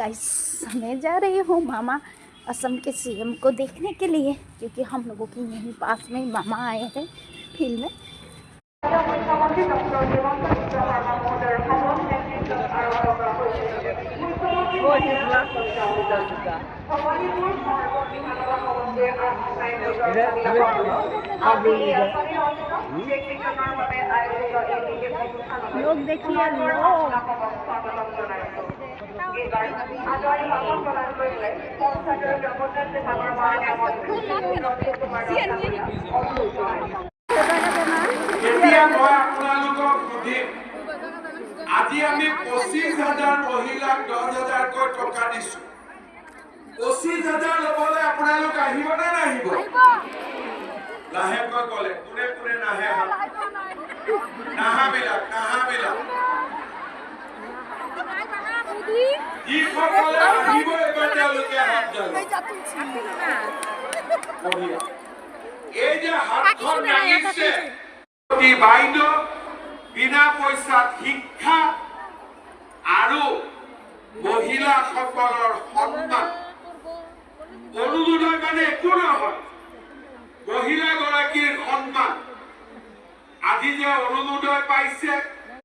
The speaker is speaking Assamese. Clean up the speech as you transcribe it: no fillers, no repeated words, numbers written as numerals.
गाइस मैं जा रही हूँ मामा असम के सीएम को देखने के लिए, क्योंकि हम लोगों के यहीं पास में मामा आए हैं फील्ड में। लोग देखिए लोग আজি আমি 25,000 মহিলাক 10,000কৈ টকা দিছো। 25,000 লবলে আপোনালোক আহিব না নাহিব? লাহেকৈ কলে কোনে কোনে নাহে নাহাবিলাক ই সকলে আহিব এবাৰ তেওঁলোকে হাত জ্বালাব। এই যে হাতখন দাঙিছে অতি বাইদেউ বিনা পইচাত শিক্ষা আৰু মহিলাসকলৰ সন্মান অনুমোদন মানে একো নহয়, মহিলাগৰাকীৰ সন্মান। আজি যে অনুমোদন পাইছে